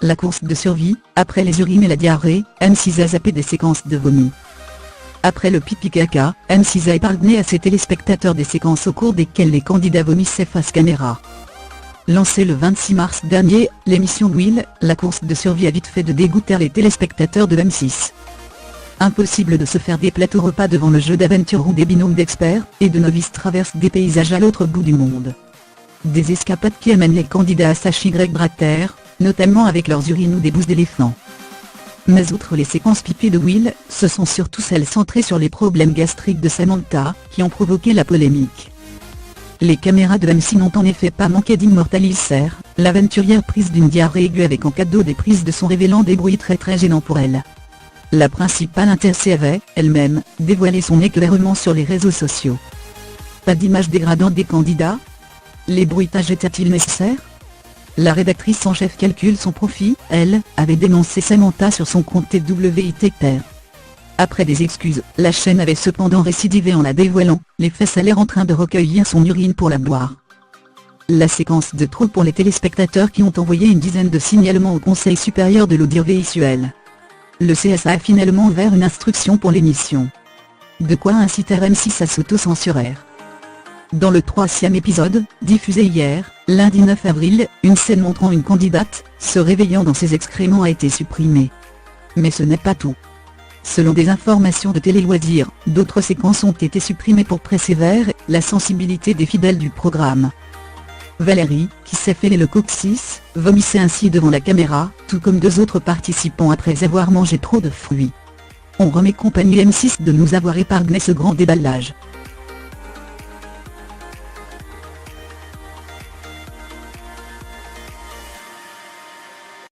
la course de survie. Après les urines et la diarrhée, M6 a zappé des séquences de vomi. Après le pipi caca, M6 a épargné à ses téléspectateurs des séquences au cours desquelles les candidats vomissaient face caméra. Lancée le 26 mars dernier, l'émission Will, la course de survie a vite fait de dégoûter les téléspectateurs de M6. Impossible de se faire des plateaux repas devant le jeu d'aventure où des binômes d'experts et de novices traversent des paysages à l'autre bout du monde. Des escapades qui amènent les candidats à s'y brater, notamment avec leurs urines ou des bousses d'éléphant. Mais outre les séquences pipi de Will, ce sont surtout celles centrées sur les problèmes gastriques de Samantha, qui ont provoqué la polémique. Les caméras de M6 n'ont en effet pas manqué d'immortaliser l'aventurière prise d'une diarrhée aiguë avec en cadeau des prises de son révélant des bruits très gênants pour elle. La principale intéressée avait, elle-même, dévoilé son éclairement sur les réseaux sociaux. Pas d'image dégradante des candidats? Les bruitages étaient-ils nécessaires? La rédactrice en chef calcule son profit, elle, avait dénoncé Samantha sur son compte TWITR. Après des excuses, la chaîne avait cependant récidivé en la dévoilant, les fesses à l'air en train de recueillir son urine pour la boire. La séquence de trop pour les téléspectateurs qui ont envoyé une dizaine de signalements au Conseil supérieur de l'audiovisuel. Le CSA a finalement ouvert une instruction pour l'émission. De quoi inciter M6 à s'auto-censurer. Dans le 3e épisode, diffusé hier, lundi 9 avril, une scène montrant une candidate se réveillant dans ses excréments a été supprimée. Mais ce n'est pas tout. Selon des informations de Télé Loisirs, d'autres séquences ont été supprimées pour préserver la sensibilité des fidèles du programme. Valérie, qui s'est fêlé le coccyx, vomissait ainsi devant la caméra, tout comme 2 autres participants après avoir mangé trop de fruits. On remet compagnie M6 de nous avoir épargné ce grand déballage.